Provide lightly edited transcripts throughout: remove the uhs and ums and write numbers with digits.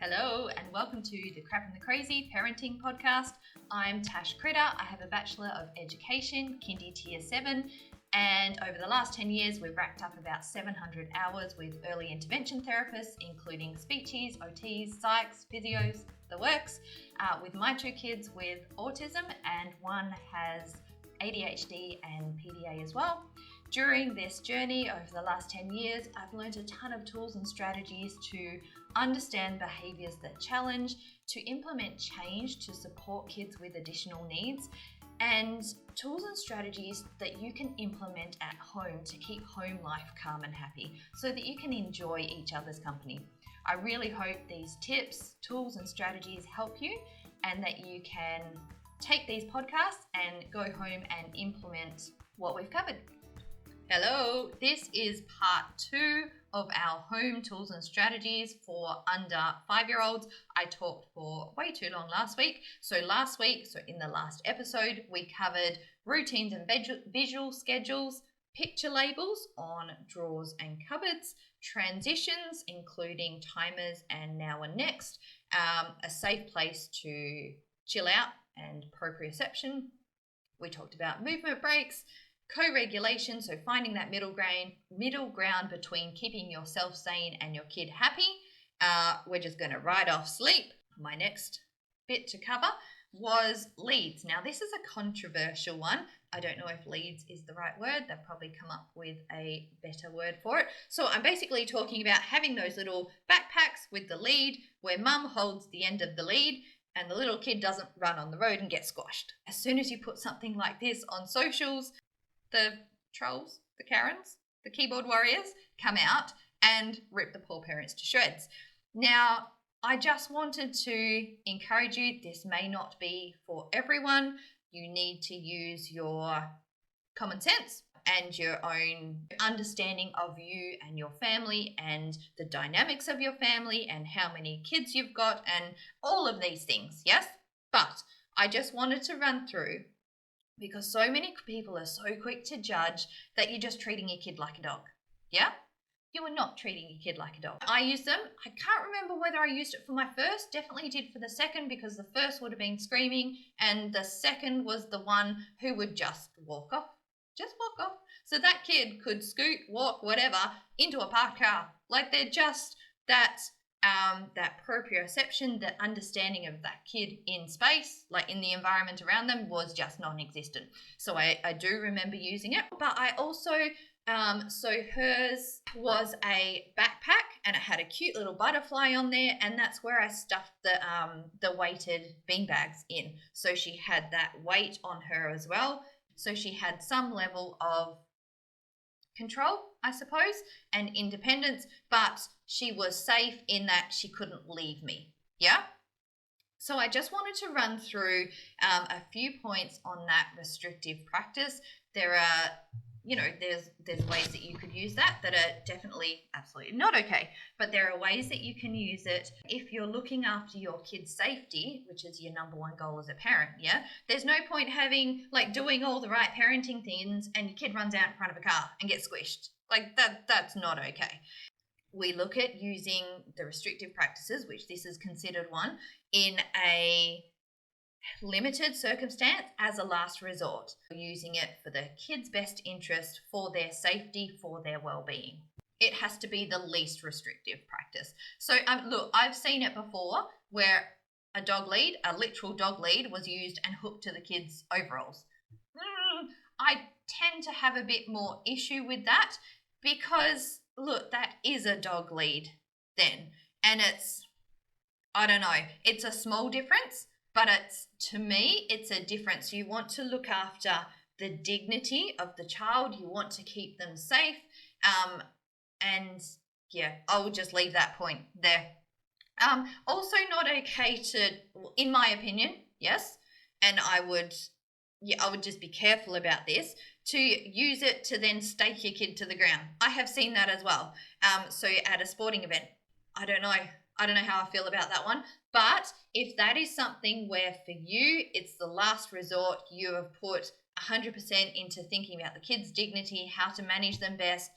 Hello and welcome to the Crap and the Crazy Parenting Podcast. I'm Tash Critter. I have a Bachelor of Education, Kindy Tier 7, and over the last 10 years we've racked up about 700 hours with early intervention therapists, including speechies, OTs, psychs, physios, the works, with my two kids with autism and one has ADHD and PDA as well. During this journey over the last 10 years, I've learned a ton of tools and strategies to understand behaviours that challenge, to implement change to support kids with additional needs, and tools and strategies that you can implement at home to keep home life calm and happy so that you can enjoy each other's company. I really hope these tips, tools and strategies help you and that you can take these podcasts and go home and implement what we've covered. Hello, this is part 2 of our home tools and strategies for under 5-year-olds. I talked for way too long last week. So in the last episode, we covered routines and visual schedules, picture labels on drawers and cupboards, transitions, including timers and now and next, a safe place to chill out and proprioception. We talked about movement breaks, co-regulation, so finding that middle ground between keeping yourself sane and your kid happy. We're just going to write off sleep. My next bit to cover was leads. Now, this is a controversial one. I don't know if leads is the right word. They've probably come up with a better word for it. So I'm basically talking about having those little backpacks with the lead where mum holds the end of the lead and the little kid doesn't run on the road and get squashed. As soon as you put something like this on socials, the trolls, the Karens, the keyboard warriors come out and rip the poor parents to shreds. Now, I just wanted to encourage you, this may not be for everyone. You need to use your common sense and your own understanding of you and your family and the dynamics of your family and how many kids you've got and all of these things, yes? But I just wanted to run through, because so many people are so quick to judge that you're just treating your kid like a dog. Yeah? You are not treating your kid like a dog. I use them. I can't remember whether I used it for my first. Definitely did for the second, because the first would have been screaming and the second was the one who would just walk off. Just walk off. So that kid could scoot, walk, whatever, into a parked car. Like they're just that proprioception, the understanding of that kid in space, like in the environment around them, was just non-existent. So I do remember using it. But I also, so hers was a backpack and it had a cute little butterfly on there, and that's where I stuffed the weighted bean bags in. So she had that weight on her as well. So she had some level of control, I suppose, and independence, but she was safe in that she couldn't leave me. Yeah? So I just wanted to run through a few points on that restrictive practice. There are, there's ways that you could use that are definitely absolutely not okay, but there are ways that you can use it if you're looking after your kid's safety, which is your number one goal as a parent. Yeah, there's no point doing all the right parenting things and your kid runs out in front of a car and gets squished. Like that's not okay. We look at using the restrictive practices, which this is considered one, in a limited circumstance as a last resort, using it for the kid's best interest, for their safety, for their well-being. It has to be the least restrictive practice. So look, I've seen it before where a literal dog lead was used and hooked to the kid's overalls. I tend to have a bit more issue with that because, look, that is a dog lead then. And it's a small difference, but to me, it's a difference. You want to look after the dignity of the child. You want to keep them safe. And yeah, I will just leave that point there. Also not okay to, in my opinion, yes, and I would just be careful about this, to use it to then stake your kid to the ground. I have seen that as well. So at a sporting event, I don't know how I feel about that one. But if that is something where for you it's the last resort, you have put 100% into thinking about the kids' dignity, how to manage them best,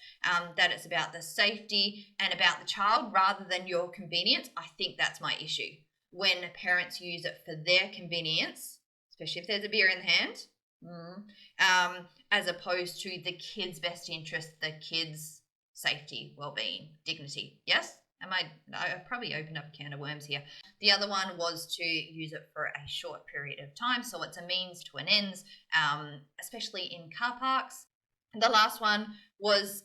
that it's about the safety and about the child rather than your convenience. I think that's my issue. When parents use it for their convenience, especially if there's a beer in the hand, as opposed to the kids' best interest, the kids' safety, well-being, dignity. Yes? I probably opened up a can of worms here. The other one was to use it for a short period of time. So it's a means to an ends, especially in car parks. The last one was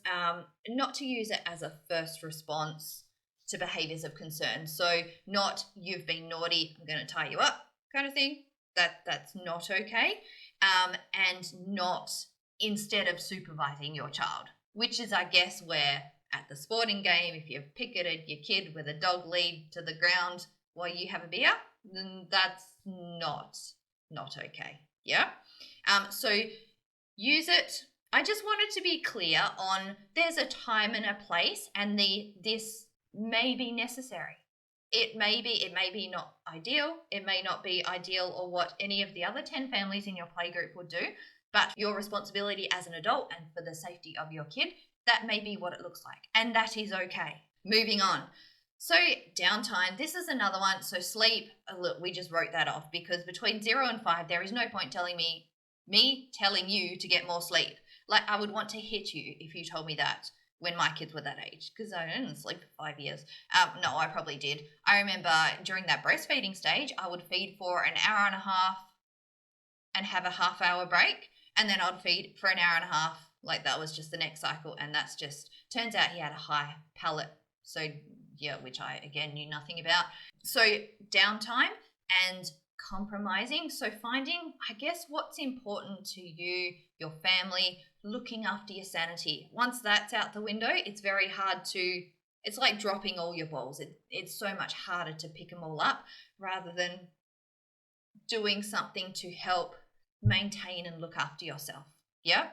not to use it as a first response to behaviours of concern. So not you've been naughty, I'm going to tie you up kind of thing. That's not okay. And not instead of supervising your child, which is, I guess, where at the sporting game, if you've picketed your kid with a dog lead to the ground while you have a beer, then that's not okay. Yeah. So use it. I just wanted to be clear on there's a time and a place, and this may be necessary. It may be not ideal. It may not be ideal or what any of the other 10 families in your playgroup would do, but your responsibility as an adult and for the safety of your kid, that may be what it looks like, and that is okay. Moving on. So downtime, this is another one. So sleep, look, we just wrote that off because between 0 and 5, there is no point telling me telling you to get more sleep. Like I would want to hit you if you told me that when my kids were that age, because I didn't sleep for 5 years. No, I probably did. I remember during that breastfeeding stage, I would feed for an hour and a half and have a half-hour break, and then I'd feed for an hour and a half. Like that was just the next cycle, and that's just turns out he had a high palate. So yeah, which I again knew nothing about. So downtime and compromising. So finding, I guess, what's important to you, your family, looking after your sanity. Once that's out the window, it's very hard to. It's like dropping all your balls. It's so much harder to pick them all up rather than doing something to help maintain and look after yourself. Yeah.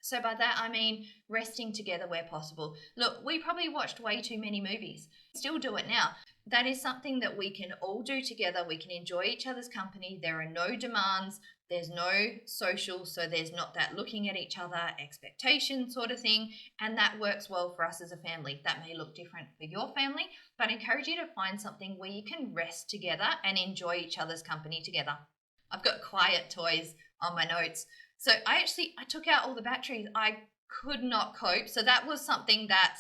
So by that, I mean resting together where possible. Look, we probably watched way too many movies. Still do it now. That is something that we can all do together. We can enjoy each other's company. There are no demands. There's no social, so there's not that looking at each other, expectation sort of thing. And that works well for us as a family. That may look different for your family, but I encourage you to find something where you can rest together and enjoy each other's company together. I've got quiet toys on my notes. So I took out all the batteries. I could not cope. So that was something that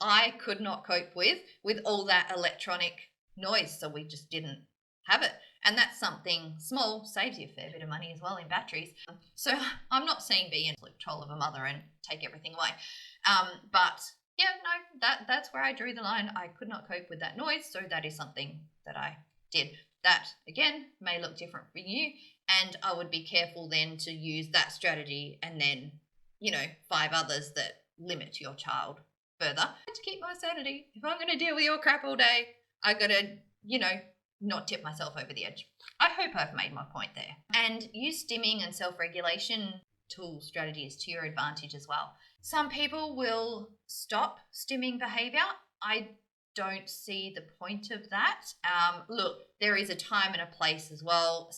I could not cope with all that electronic noise. So we just didn't have it. And that's something small, saves you a fair bit of money as well in batteries. So I'm not saying be in control of a mother and take everything away. But yeah, no, that's where I drew the line. I could not cope with that noise. So that is something that I did. That, again, may look different for you. And I would be careful then to use that strategy and then, 5 others that limit your child further. To keep my sanity, if I'm going to deal with your crap all day, I got to, not tip myself over the edge. I hope I've made my point there. And use stimming and self-regulation tool strategies to your advantage as well. Some people will stop stimming behavior. I don't see the point of that. Look, there is a time and a place as well.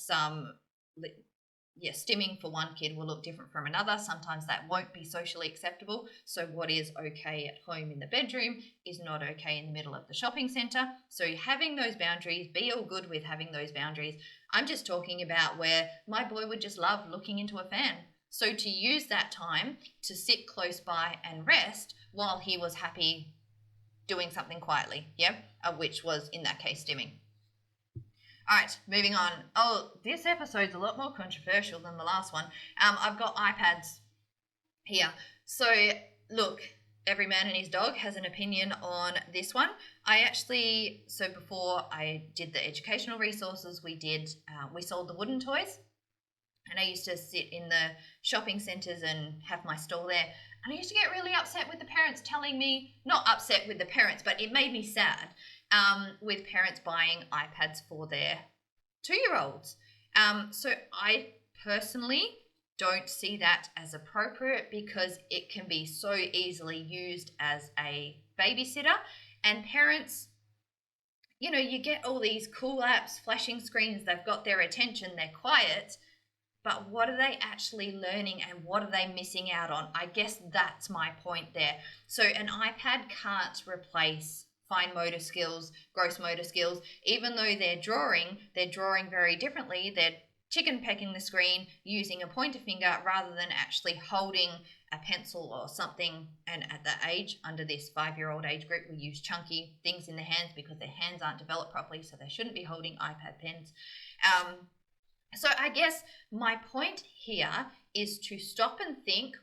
Stimming for one kid will look different from another. Sometimes that won't be socially acceptable. So what is okay at home in the bedroom is not okay in the middle of the shopping centre. So having those boundaries, be all good with having those boundaries. I'm just talking about where my boy would just love looking into a fan. So to use that time to sit close by and rest while he was happy doing something quietly, which was in that case stimming. All right, moving on. Oh, this episode's a lot more controversial than the last one. I've got iPads here. So look, every man and his dog has an opinion on this one. So before I did the educational resources, we sold the wooden toys. And I used to sit in the shopping centres and have my stall there. And I used to get really upset with the parents telling me, not upset with the parents, but it made me sad with parents buying iPads for their 2-year-olds. So I personally don't see that as appropriate because it can be so easily used as a babysitter. And parents, you get all these cool apps, flashing screens, they've got their attention, they're quiet. but what are they actually learning and what are they missing out on? I guess that's my point there. So an iPad can't replace fine motor skills, gross motor skills. Even though they're drawing very differently. They're chicken pecking the screen using a pointer finger rather than actually holding a pencil or something. And at that age, under this 5-year-old age group, we use chunky things in the hands because their hands aren't developed properly, so they shouldn't be holding iPad pens. So I guess my point here is to stop and think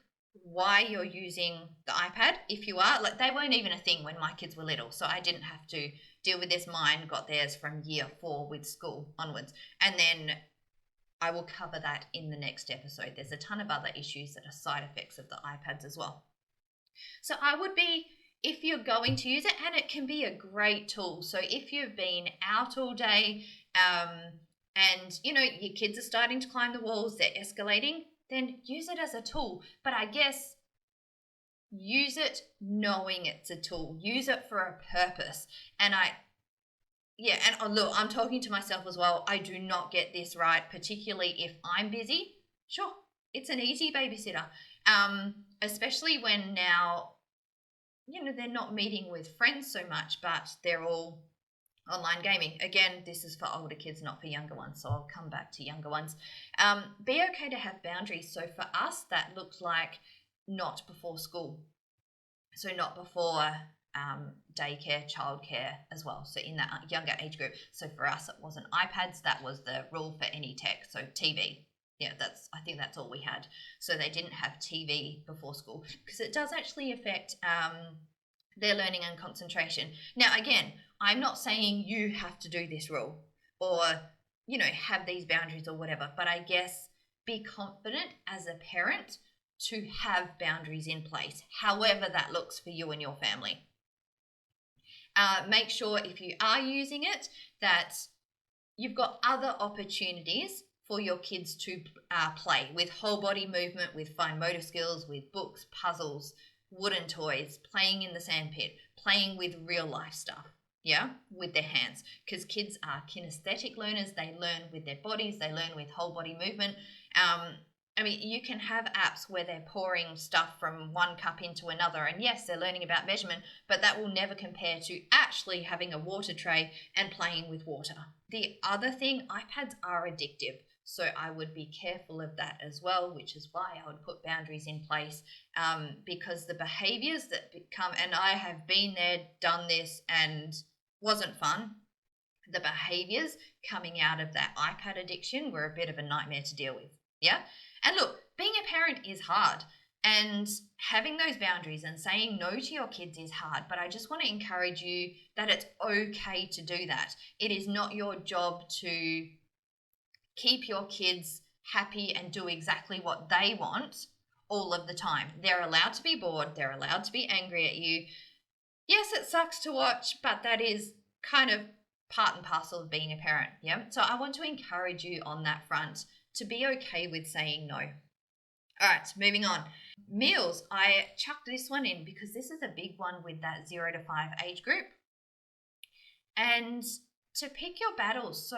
why you're using the iPad. If you are, like, they weren't even a thing when my kids were little, so I didn't have to deal with this. Mine got theirs from year 4 with school onwards, and then I will cover that in the next episode. There's a ton of other issues that are side effects of the iPads as well. So I would be, if you're going to use it, and it can be a great tool. So if you've been out all day, and you know your kids are starting to climb the walls, they're escalating, then use it as a tool. But I guess use it knowing it's a tool. Use it for a purpose. And look, I'm talking to myself as well. I do not get this right, particularly if I'm busy. Sure, it's an easy babysitter. Especially when now, you know, they're not meeting with friends so much, but they're all online gaming. Again, this is for older kids, not for younger ones, so I'll come back to younger ones. Be okay to have boundaries. So for us, that looked like not before school. So not before daycare, childcare as well. So in that younger age group. So for us, it wasn't iPads. That was the rule for any tech. So TV. Yeah, I think that's all we had. So they didn't have TV before school because it does actually affect their learning and concentration. Now, again, I'm not saying you have to do this rule or, you know, have these boundaries or whatever, but I guess be confident as a parent to have boundaries in place, however that looks for you and your family. Make sure if you are using it that you've got other opportunities for your kids to play with whole body movement, with fine motor skills, with books, puzzles, wooden toys, playing in the sandpit, playing with real life stuff, with their hands. Because kids are kinesthetic learners. They learn with their bodies. They learn with whole body movement. I mean, you can have apps where they're pouring stuff from one cup into another, and yes, they're learning about measurement, but that will never compare to actually having a water tray and playing with water. The other thing, iPads are addictive, so I would be careful of that as well, which is why I would put boundaries in place, because the behaviours that become, and I have been there, done this, and wasn't fun, the behaviours coming out of that iPad addiction were a bit of a nightmare to deal with, And look, being a parent is hard, and having those boundaries and saying no to your kids is hard, but I just want to encourage you that it's okay to do that. It is not your job to keep your kids happy and do exactly what they want all of the time. They're allowed to be bored. They're allowed to be angry at you. Yes, it sucks to watch, but that is kind of part and parcel of being a parent, So I want to encourage you on that front to be okay with saying no. All right, moving on. Meals. I chucked this one in because this is a big one with that 0 to 5 age group. And to pick your battles. So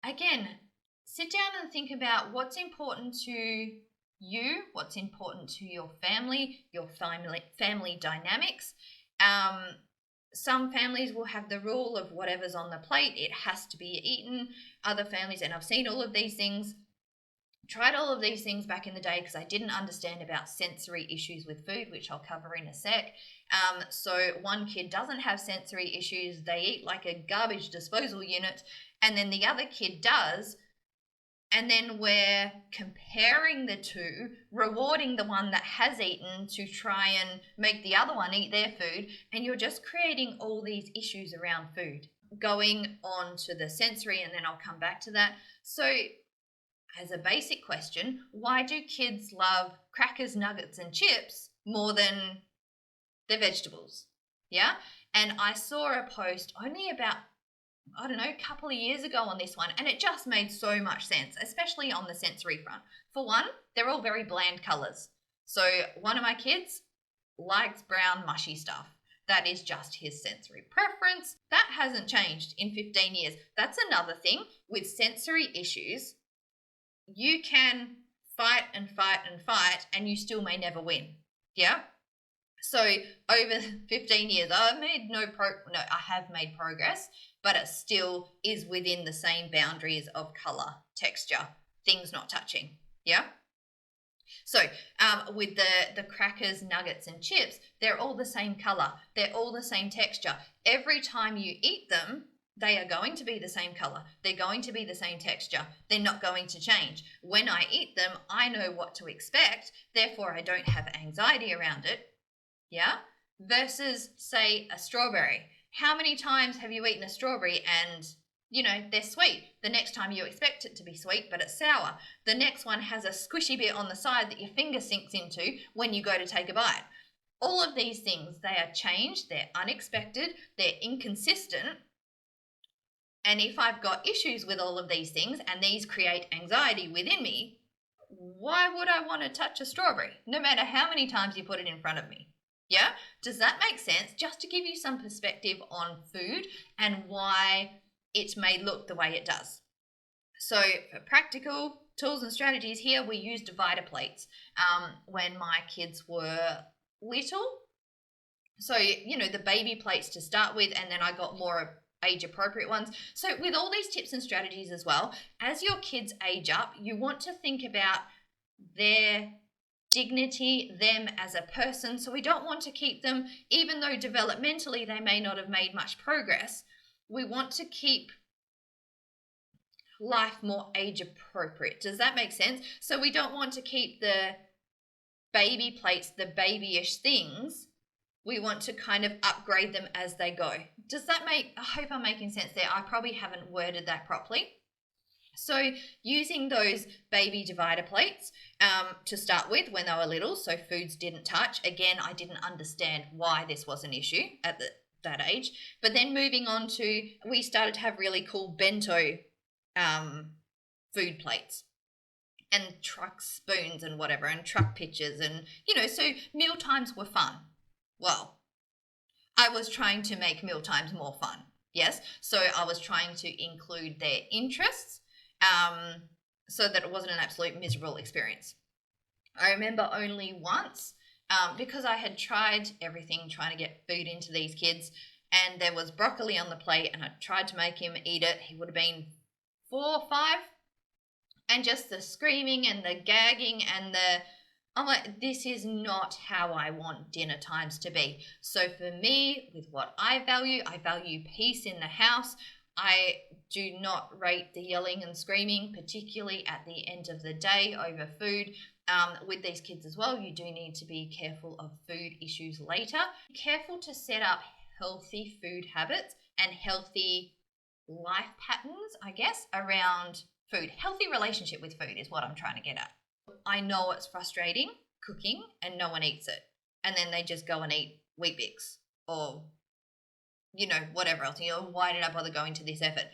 again, sit down and think about what's important to you, what's important to your family dynamics. Some families will have the rule of whatever's on the plate, it has to be eaten. Other families, and I've seen all of these things, tried all of these things back in the day because I didn't understand about sensory issues with food, which I'll cover in a sec. So one kid doesn't have sensory issues, they eat like a garbage disposal unit, and then the other kid does. And then we're comparing the two, rewarding the one that has eaten to try and make the other one eat their food. And you're just creating all these issues around food. Going on to the sensory, and then I'll come back to that. So as a basic question, why do kids love crackers, nuggets, and chips more than their vegetables? And I saw a post only about, I don't know, a couple of years ago on this one, and it just made so much sense, especially on the sensory front. For one, they're all very bland colors. So one of my kids likes brown mushy stuff. That is just his sensory preference. That hasn't changed in 15 years. That's another thing with sensory issues. you can fight and fight and fight, and you still may never win. Yeah. So over 15 years, I have made progress, but it still is within the same boundaries of color, texture, things not touching. Yeah. So with the crackers, nuggets, and chips, they're all the same color. They're all the same texture. Every time you eat them, they are going to be the same color. They're going to be the same texture. They're not going to change. When I eat them, I know what to expect. Therefore, I don't have anxiety around it. Yeah? Versus, say, a strawberry. How many times have you eaten a strawberry and, they're sweet? The next time you expect it to be sweet, but it's sour. The next one has a squishy bit on the side that your finger sinks into when you go to take a bite. All of these things, they are changed, they're unexpected, they're inconsistent. And if I've got issues with all of these things and these create anxiety within me, why would I want to touch a strawberry, no matter how many times you put it in front of me? Yeah? Does that make sense? Just to give you some perspective on food and why it may look the way it does. So for practical tools and strategies here, we use divider plates when my kids were little. So, the baby plates to start with, and then I got more age appropriate ones. So with all these tips and strategies as well, as your kids age up, you want to think about their dignity, them as a person. So we don't want to keep them, even though developmentally they may not have made much progress, we want to keep life more age appropriate. Does that make sense? So we don't want to keep the baby plates, the babyish things. We want to kind of upgrade them as they go. Does that I hope I'm making sense there. I probably haven't worded that properly. So using those baby divider plates to start with when they were little, so foods didn't touch. Again, I didn't understand why this was an issue at that age. But then moving on to, we started to have really cool bento food plates and truck spoons and whatever, and truck pitchers, and so meal times were fun. Well, I was trying to make meal times more fun. Yes, so I was trying to include their interests so that it wasn't an absolute miserable experience. I remember only once, because I had tried everything trying to get food into these kids, and there was broccoli on the plate, and I tried to make him eat it. He would have been 4 or 5, and just the screaming and the gagging and I'm like, this is not how I want dinner times to be. So for me, with what I value peace in the house. I do not rate the yelling and screaming, particularly at the end of the day over food. With these kids as well, you do need to be careful of food issues later. Careful to set up healthy food habits and healthy life patterns, I guess, around food. Healthy relationship with food is what I'm trying to get at. I know it's frustrating cooking and no one eats it. And then they just go and eat Weet Bix or, whatever else. Why did I bother going to this effort?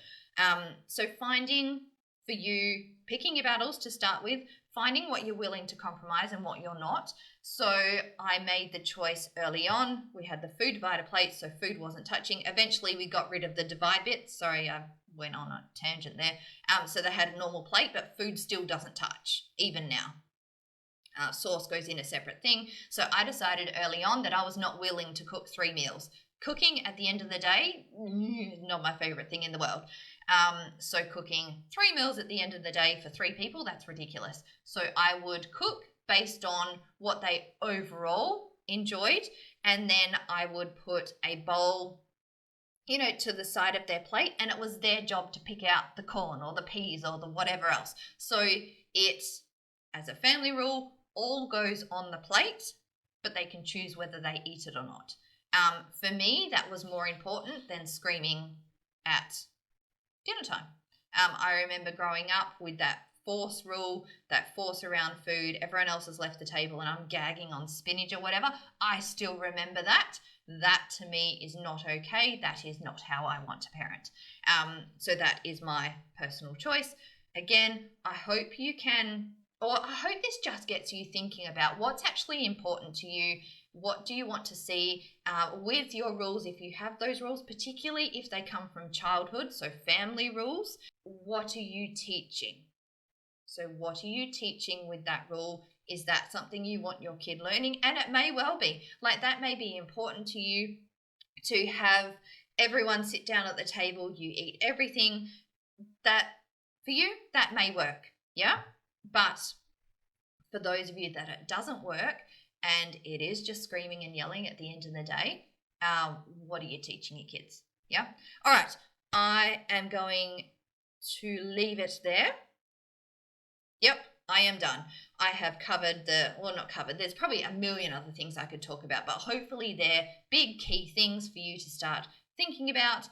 So finding for you, picking your battles to start with, finding what you're willing to compromise and what you're not. So I made the choice early on. We had the food divider plate, so food wasn't touching. Eventually we got rid of the divide bit. Sorry, I went on a tangent there. So they had a normal plate, but food still doesn't touch, even now. Sauce goes in a separate thing. So I decided early on that I was not willing to cook 3 meals. Cooking at the end of the day, not my favorite thing in the world. So cooking 3 meals at the end of the day for 3 people, that's ridiculous. So I would cook based on what they overall enjoyed, and then I would put a bowl, to the side of their plate, and it was their job to pick out the corn or the peas or the whatever else. So it's, as a family rule, all goes on the plate, but they can choose whether they eat it or not. For me, that was more important than screaming at dinner time. I remember growing up with that force rule, that force around food. Everyone else has left the table and I'm gagging on spinach or whatever. I still remember that. That to me is not okay. That is not how I want to parent. So that is my personal choice. Again, I hope this just gets you thinking about what's actually important to you. What do you want to see with your rules, if you have those rules, particularly if they come from childhood, so family rules? What are you teaching? So what are you teaching with that rule? Is that something you want your kid learning? And it may well be. Like, that may be important to you, to have everyone sit down at the table, you eat everything. That, for you, that may work. Yeah. But for those of you that it doesn't work and it is just screaming and yelling at the end of the day, what are you teaching your kids? Yeah. All right. I am going to leave it there. Yep, I am done. I have covered not covered, there's probably a million other things I could talk about, but hopefully they're big key things for you to start thinking about.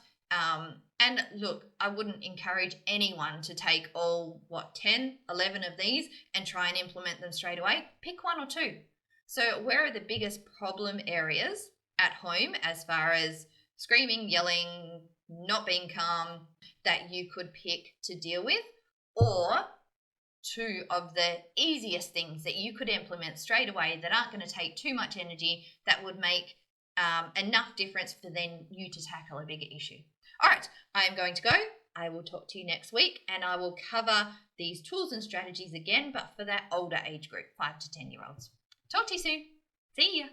And look, I wouldn't encourage anyone to take all, 10, 11 of these and try and implement them straight away. Pick one or two. So where are the biggest problem areas at home as far as screaming, yelling, not being calm, that you could pick to deal with? Or two of the easiest things that you could implement straight away that aren't going to take too much energy, that would make enough difference for then you to tackle a bigger issue. All right, I am going to go. I will talk to you next week, and I will cover these tools and strategies again, but for that older age group, 5 to 10-year-olds. Talk to you soon. See ya.